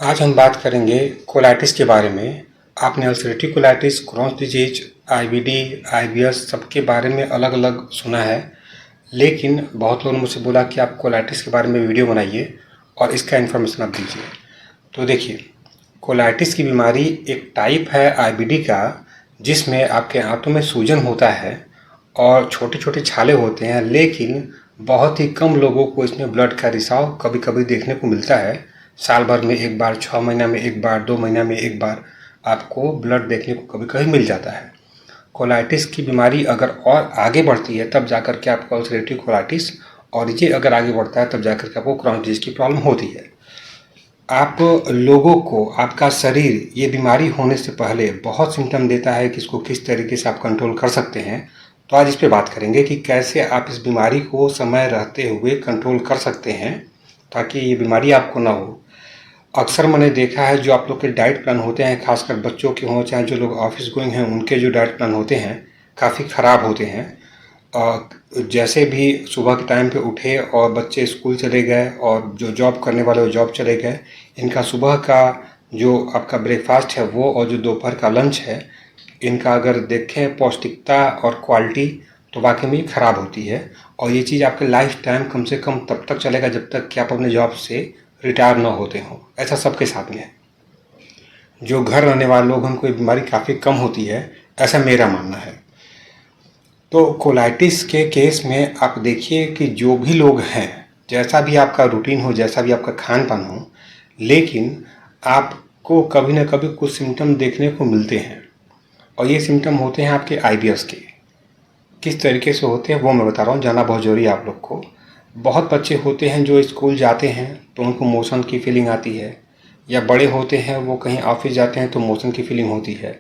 आज हम बात करेंगे कोलाइटिस के बारे में। आपने ulcerative colitis, Crohn's disease, IBD, IBS सबके बारे में अलग अलग सुना है, लेकिन बहुत लोगों ने मुझसे बोला कि आप कोलाइटिस के बारे में वीडियो बनाइए और इसका इन्फॉर्मेशन आप दीजिए। तो देखिए, कोलाइटिस की बीमारी एक टाइप है आईबीडी का, जिसमें आपके आंतों में सूजन होता है और छोटे छोटे छाले होते हैं, लेकिन बहुत ही कम लोगों को इसमें ब्लड का रिसाव कभी कभी देखने को मिलता है। साल भर में एक बार, 6 महीना में एक बार, 2 महीना में एक बार आपको ब्लड देखने को कभी कभी मिल जाता है। कोलाइटिस की बीमारी अगर और आगे बढ़ती है तब जाकर के आपको अल्सरेटिव कोलाइटिस, और ये अगर आगे बढ़ता है तब जाकर के आपको क्रॉनिक डिजीज की प्रॉब्लम होती है। आप लोगों को आपका शरीर ये बीमारी होने से पहले बहुत सिम्टम देता है कि इसको किस तरीके से आप कंट्रोल कर सकते हैं। तो आज इस पे बात करेंगे कि कैसे आप इस बीमारी को समय रहते हुए कंट्रोल कर सकते हैं ताकि ये बीमारी आपको ना हो। अक्सर मैंने देखा है जो आप लोग के डाइट प्लान होते हैं, खासकर बच्चों के हों चाहे जो लोग ऑफिस गोइंग हैं, उनके जो डाइट प्लान होते हैं काफ़ी ख़राब होते हैं। जैसे भी सुबह के टाइम पे उठे और बच्चे स्कूल चले गए और जो जॉब करने वाले वो जॉब चले गए, इनका सुबह का जो आपका ब्रेकफास्ट है वो और जो दोपहर का लंच है, इनका अगर देखें पौष्टिकता और क्वालिटी तो वाकई में ख़राब होती है। और ये चीज़ आपके लाइफ टाइम कम से कम तब तक चलेगा जब तक कि आप अपने जॉब से रिटायर ना होते हों। ऐसा सबके साथ में है। जो घर रहने वाले लोग उनको ये बीमारी काफ़ी कम होती है, ऐसा मेरा मानना है। तो कोलाइटिस के केस में आप देखिए कि जो भी लोग हैं, जैसा भी आपका रूटीन हो, जैसा भी आपका खान पान हो, लेकिन आपको कभी ना कभी कुछ सिम्टम देखने को मिलते हैं और ये सिम्टम होते हैं आपके आईबीएस के। किस तरीके से होते हैं वो मैं बता रहा हूँ, जानना बहुत ज़रूरी है आप लोग को। बहुत बच्चे होते हैं जो स्कूल जाते हैं तो उनको मोशन की फीलिंग आती है, या बड़े होते हैं वो कहीं ऑफिस जाते हैं तो मोशन की फीलिंग होती है।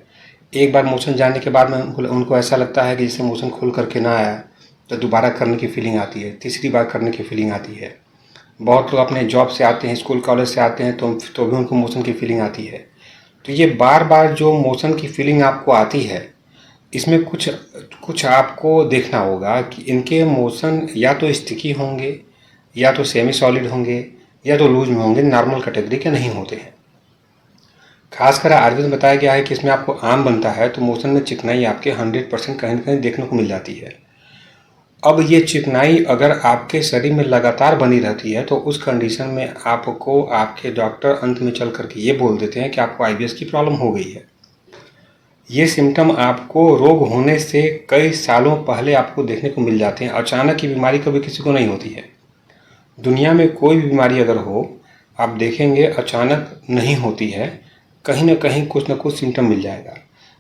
एक बार मोशन जाने के बाद में उनको ऐसा लगता है कि जैसे मोशन खुल करके ना आया, तो दोबारा करने की फीलिंग आती है, तीसरी बार करने की फीलिंग आती है। बहुत लोग अपने जॉब से आते हैं, स्कूल कॉलेज से आते हैं तो भी उनको मोशन की फीलिंग आती है। तो ये बार बार जो मोशन की फीलिंग आपको आती है, इसमें कुछ कुछ आपको देखना होगा कि इनके मोशन या तो स्टिकी होंगे, या तो सेमी सॉलिड होंगे, या तो लूज में होंगे, नॉर्मल कैटेगरी के नहीं होते हैं। खासकर आयुर्वेद में बताया गया है कि इसमें आपको आम बनता है तो मोशन में चिकनाई आपके 100% कहीं न कहीं देखने को मिल जाती है। अब ये चिकनाई अगर आपके शरीर में लगातार बनी रहती है तो उस कंडीशन में आपको आपके डॉक्टर अंत में चल कर के ये बोल देते हैं कि आपको आईबीएस की प्रॉब्लम हो गई है। ये सिम्टम आपको रोग होने से कई सालों पहले आपको देखने को मिल जाते हैं। अचानक ये बीमारी कभी किसी को नहीं होती है। दुनिया में कोई भी बीमारी अगर हो, आप देखेंगे अचानक नहीं होती है, कहीं न कहीं कुछ न कुछ सिम्टम मिल जाएगा।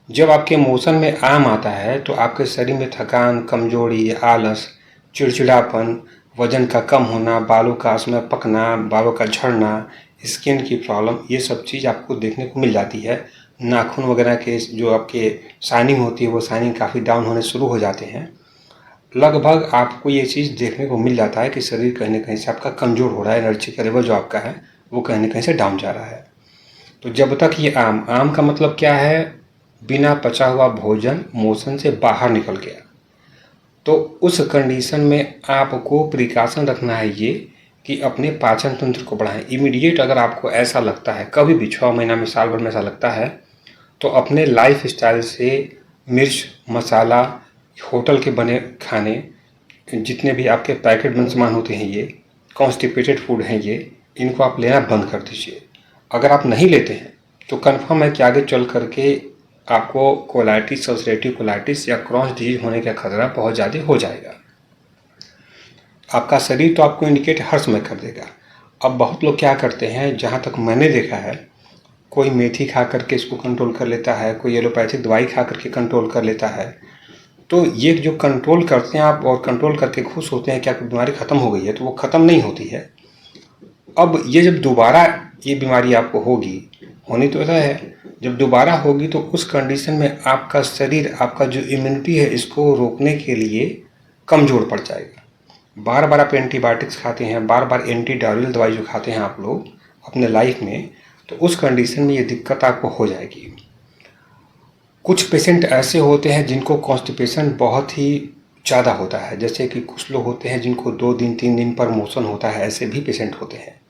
जब आपके मोशन में आम आता है तो आपके शरीर में थकान, कमजोरी, आलस, चिड़चिड़ापन, वजन का कम होना, बालों का असमय पकना, बालों का झड़ना, स्किन की प्रॉब्लम, ये सब चीज़ आपको देखने को मिल जाती है। नाखून वगैरह के जो आपके शाइनिंग होती है वो शाइनिंग काफ़ी डाउन होने शुरू हो जाते हैं। लगभग आपको ये चीज़ देखने को मिल जाता है कि शरीर कहीं न कहीं से आपका कमज़ोर हो रहा है, एनर्जी का लेवल जो आपका है वो कहीं न कहीं से डाउन जा रहा है। तो जब तक ये आम का मतलब क्या है? बिना पचा हुआ भोजन मोशन से बाहर निकल गया, तो उस कंडीशन में आपको प्रिकॉशन रखना है ये कि अपने पाचन तंत्र को बढ़ाएं। इमीडिएट अगर आपको ऐसा लगता है, कभी भी 6 महीना में, साल भर में ऐसा लगता है, तो अपने लाइफ स्टाइल से मिर्च, मसाला, होटल के बने खाने, जितने भी आपके पैकेट बंद सामान होते हैं, ये कॉन्स्टिपेटेड फूड हैं, ये इनको आप लेना बंद कर दीजिए। अगर आप नहीं लेते हैं तो कन्फर्म है कि आगे चल करके आपको कोलाइटिस, अल्सरेटिव कोलाइटिस या क्रॉन्स डिजीज होने का खतरा बहुत ज़्यादा हो जाएगा। आपका शरीर तो आपको इंडिकेट हर समय कर देगा। अब बहुत लोग क्या करते हैं, जहाँ तक मैंने देखा है, कोई मेथी खा करके इसको कंट्रोल कर लेता है, कोई एलोपैथिक दवाई खा करके कंट्रोल कर लेता है। तो ये जो कंट्रोल करते हैं आप और कंट्रोल करके खुश होते हैं कि आपकी बीमारी ख़त्म हो गई है, तो वो ख़त्म नहीं होती है। अब ये जब दोबारा ये बीमारी आपको होगी, होनी तो ऐसा है, जब दोबारा होगी तो उस कंडीशन में आपका शरीर, आपका जो इम्यूनिटी है, इसको रोकने के लिए कमज़ोर पड़ जाएगा। बार बार आप एंटीबायोटिक्स खाते हैं, बार बार एंटी डायरियल दवाई जो खाते हैं आप लोग अपने लाइफ में, तो उस कंडीशन में ये दिक्कत आपको हो जाएगी। कुछ पेशेंट ऐसे होते हैं जिनको कॉन्स्टिपेशन बहुत ही ज़्यादा होता है, जैसे कि कुछ लोग होते हैं जिनको 2 दिन 3 दिन पर मोशन होता है, ऐसे भी पेशेंट होते हैं।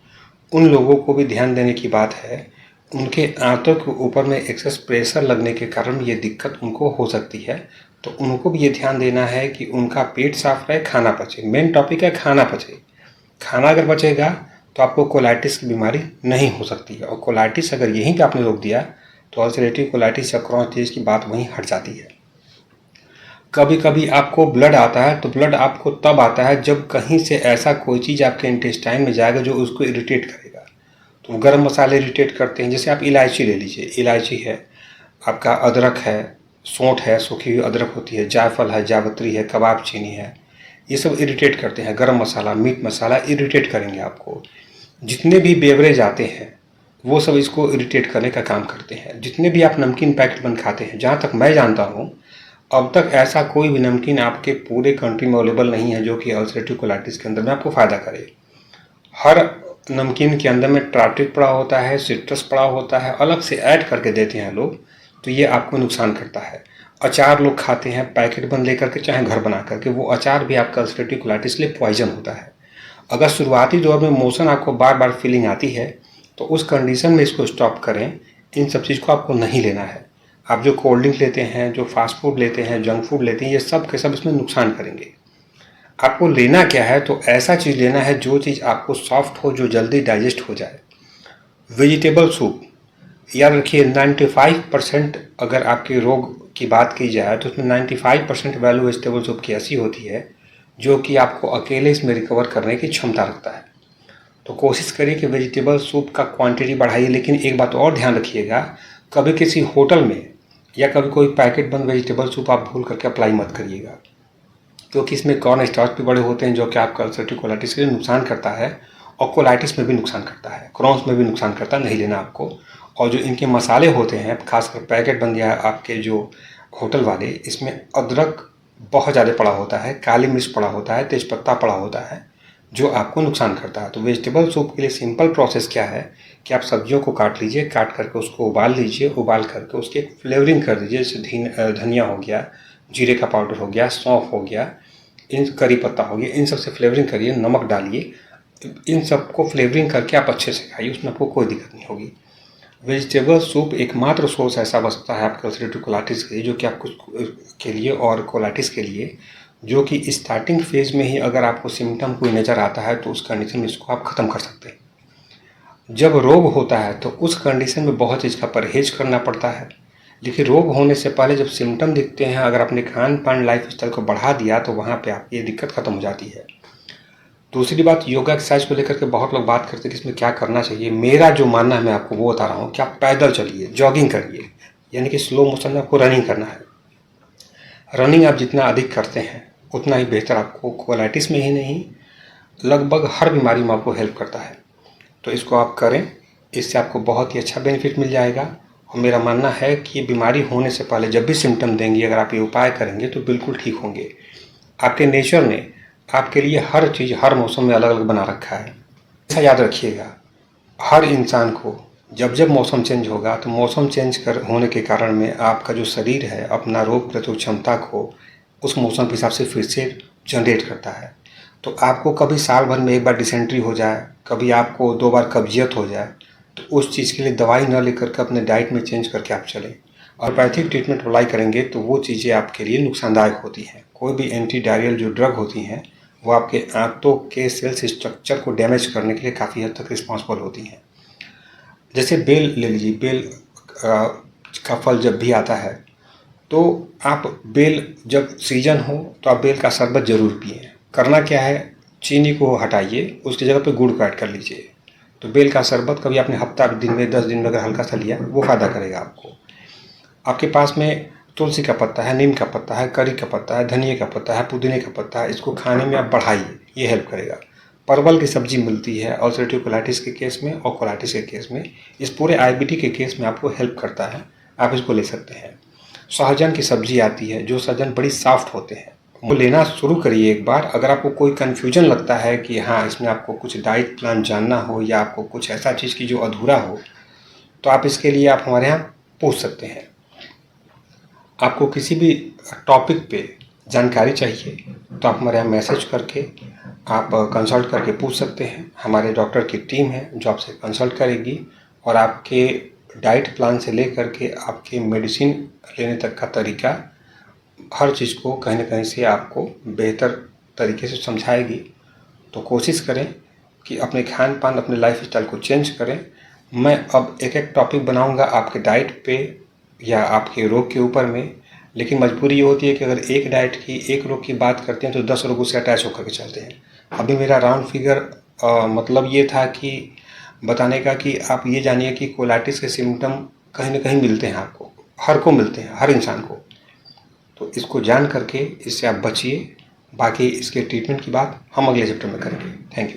उन लोगों को भी ध्यान देने की बात है, उनके आंतों के ऊपर में एक्सेस प्रेशर लगने के कारण ये दिक्कत उनको हो सकती है। तो उनको भी ये ध्यान देना है कि उनका पेट साफ रहे, खाना पचे। मेन टॉपिक है खाना पचे। खाना अगर बचेगा तो आपको कोलाइटिस की बीमारी नहीं हो सकती है, और कोलाइटिस अगर यहीं पे आपने रोक दिया तो अल्सरेटिव कोलाइटिस या क्रॉन्स डिजीज की बात वहीं हट जाती है। कभी कभी आपको ब्लड आता है, तो ब्लड आपको तब आता है जब कहीं से ऐसा कोई चीज़ आपके इंटेस्टाइन में जाएगा जो उसको इरिटेट करेगा। तो गर्म मसाले इरिटेट करते हैं। जैसे आप इलायची ले लीजिए, इलायची है, आपका अदरक है, सौंठ है, सूखी हुई अदरक होती है, जायफल है, जावित्री है, कबाब चीनी है, ये सब इरिटेट करते हैं। गरम मसाला, मीट मसाला इरिटेट करेंगे आपको। जितने भी बेवरेज आते हैं वो सब इसको इरिटेट करने का काम करते हैं। जितने भी आप नमकीन पैकेट बंद खाते हैं, जहाँ तक मैं जानता हूँ अब तक ऐसा कोई भी नमकीन आपके पूरे कंट्री में अवेलेबल नहीं है जो कि अल्सरेटिव कोलाइटिस के अंदर में आपको फ़ायदा करे। हर नमकीन के अंदर में ट्राइट्रिक पड़ा होता है, सिट्रस पड़ा होता है, अलग से ऐड करके देते हैं लोग, तो ये आपको नुकसान करता है। अचार लोग खाते हैं पैकेट बंद लेकर के, चाहे घर बना करके, वो अचार भी आपका अल्सरेटिव कोलाइटिस के लिए पॉइजन होता है। अगर शुरुआती दौर में मोशन आपको बार बार फीलिंग आती है तो उस कंडीशन में इसको स्टॉप करें। इन सब चीज़ को आपको नहीं लेना है। आप जो कोल्ड ड्रिंक लेते हैं, जो फास्ट फूड लेते हैं, जंक फूड लेते हैं, ये सब के सब इसमें नुकसान करेंगे। आपको लेना क्या है, तो ऐसा चीज़ लेना है जो चीज़ आपको सॉफ्ट हो, जो जल्दी डाइजेस्ट हो जाए। वेजिटेबल सूप, याद रखिए 95% अगर आपके रोग की बात की जाए तो उसमें 95% वैल्यू वेजिटेबल सूप की ऐसी होती है जो कि आपको अकेले इसमें रिकवर करने की क्षमता रखता है। तो कोशिश करिए कि वेजिटेबल सूप का क्वांटिटी बढ़ाइए। लेकिन एक बात और ध्यान रखिएगा, कभी किसी होटल में या कभी कोई पैकेट बंद वेजिटेबल सूप आप भूल करके अप्लाई मत करिएगा, क्योंकि इसमें कॉर्न स्टार्च भी बड़े होते हैं जो कि आपका अल्सरेटिव कोलाइटिस के लिए नुकसान करता है, और कोलाइटिस में भी नुकसान करता है, क्रॉन्स में भी नुकसान करता है, नहीं लेना आपको। और जो इनके मसाले होते हैं, खासकर पैकेट बंद या आपके जो होटल वाले, इसमें अदरक बहुत ज़्यादा पड़ा होता है, काली मिर्च पड़ा होता है, तेज़पत्ता पड़ा होता है, जो आपको नुकसान करता है। तो वेजिटेबल सूप के लिए सिंपल प्रोसेस क्या है कि आप सब्जियों को काट लीजिए, काट करके उसको उबाल लीजिए, उबाल करके उसकी फ्लेवरिंग कर दीजिए। जैसे धनिया हो गया, जीरे का पाउडर हो गया, सौंफ हो गया, इन करी पत्ता हो गया, इन सब से फ्लेवरिंग करिए, नमक डालिए, इन सबको फ्लेवरिंग करके आप अच्छे से खाइए, उसमें आपको कोई दिक्कत नहीं होगी। वेजिटेबल सूप एकमात्र सोर्स ऐसा बचता है आपके अल्सरेटिव कोलाइटिस के लिए, जो कि आपको के लिए और कोलाइटिस के लिए, जो कि स्टार्टिंग फेज में ही अगर आपको सिम्टम कोई नज़र आता है तो उस कंडीशन में इसको आप ख़त्म कर सकते हैं। जब रोग होता है तो उस कंडीशन में बहुत चीज़ का परहेज करना पड़ता है, लेकिन रोग होने से पहले जब सिम्टम दिखते हैं, अगर अपने खान पान लाइफ स्टाइल को बढ़ा दिया तो वहाँ पे आपकी ये दिक्कत ख़त्म हो जाती है। दूसरी बात, योगा एक्सरसाइज को लेकर के बहुत लोग बात करते हैं कि इसमें क्या करना चाहिए। मेरा जो मानना है मैं आपको वो बता रहा हूँ कि आप पैदल चलिए, जॉगिंग करिए, यानी कि स्लो मोशन में आपको रनिंग करना है। रनिंग आप जितना अधिक करते हैं उतना ही बेहतर, आपको कोलाइटिस में ही नहीं लगभग हर बीमारी में आपको हेल्प करता है। तो इसको आप करें, इससे आपको बहुत ही अच्छा बेनिफिट मिल जाएगा। और मेरा मानना है कि ये बीमारी होने से पहले जब भी सिम्टम देंगी, अगर आप ये उपाय करेंगे तो बिल्कुल ठीक होंगे। आपके नेचर ने आपके लिए हर चीज़ हर मौसम में अलग अलग बना रखा है। ऐसा याद रखिएगा, हर इंसान को जब जब मौसम चेंज होगा तो मौसम चेंज होने के कारण में आपका जो शरीर है अपना रोग प्रतिरोधक क्षमता को उस मौसम के हिसाब से फिर से जनरेट करता है। तो आपको कभी साल भर में एक बार डिसेंट्री हो जाए, कभी आपको 2 बार कब्जियत हो जाए, तो उस चीज़ के लिए दवाई न लेकर के अपने डाइट में चेंज करके आप चलें। एलोपैथिक ट्रीटमेंट अप्लाई करेंगे तो वो चीज़ें आपके लिए नुकसानदायक होती हैं। कोई भी एंटी डायरियल जो ड्रग होती हैं वो आपके आंतों के सेल्स स्ट्रक्चर को डैमेज करने के लिए काफ़ी हद तक रिस्पॉन्सिबल होती हैं। जैसे बेल ले लीजिए, बेल का फल जब भी आता है तो आप बेल जब सीजन हो तो आप बेल का शरबत ज़रूर पिएं। करना क्या है, चीनी को हटाइए, उसकी जगह पे गुड़ को ऐड कर लीजिए। तो बेल का शरबत कभी आपने हफ्ता दिन में 10 दिन में अगर हल्का सा लिया, वो फ़ायदा करेगा आपको। आपके पास में तुलसी का पत्ता है, नीम का पत्ता है, करी का पत्ता है, धनिया का पत्ता है, पुदीने का पत्ता है, इसको खाने में आप बढ़ाइए, ये हेल्प करेगा। परवल की सब्जी मिलती है अल्सरेटिव कोलाइटिस के केस में और कोलाइटिस के केस में, इस पूरे आईबीटी के केस में आपको हेल्प करता है, आप इसको ले सकते हैं। सहजन की सब्जी आती है, जो सहजन बड़ी सॉफ्ट होते हैं, वो लेना शुरू करिए एक बार। अगर आपको कोई कन्फ्यूजन लगता है कि हाँ इसमें आपको कुछ डाइट प्लान जानना हो या आपको कुछ ऐसा चीज़ की जो अधूरा हो, तो आप इसके लिए आप हमारे यहाँ पूछ सकते हैं। आपको किसी भी टॉपिक पे जानकारी चाहिए तो आप हमारे यहाँ मैसेज करके आप कंसल्ट करके पूछ सकते हैं। हमारे डॉक्टर की टीम है जो आपसे कंसल्ट करेगी और आपके डाइट प्लान से लेकर के आपके मेडिसिन लेने तक का तरीका, हर चीज़ को कहीं न कहीं से आपको बेहतर तरीके से समझाएगी। तो कोशिश करें कि अपने खान-पान, अपने लाइफ़स्टाइल को चेंज करें। मैं अब एक-एक टॉपिक बनाऊँगा आपके डाइट पे या आपके रोग के ऊपर में, लेकिन मजबूरी ये होती है कि अगर एक डाइट की, एक रोग की बात करते हैं तो 10 रोगों से अटैच होकर के चलते हैं। अभी मेरा राउंड फिगर मतलब ये था कि बताने का कि आप ये जानिए कि कोलाइटिस के सिम्पटम कहीं न कहीं मिलते हैं आपको, हर को मिलते हैं, हर इंसान को। तो इसको जान करके इससे आप बचिए। बाकी इसके ट्रीटमेंट की बात हम अगले चैप्टर में करेंगे। Thank you.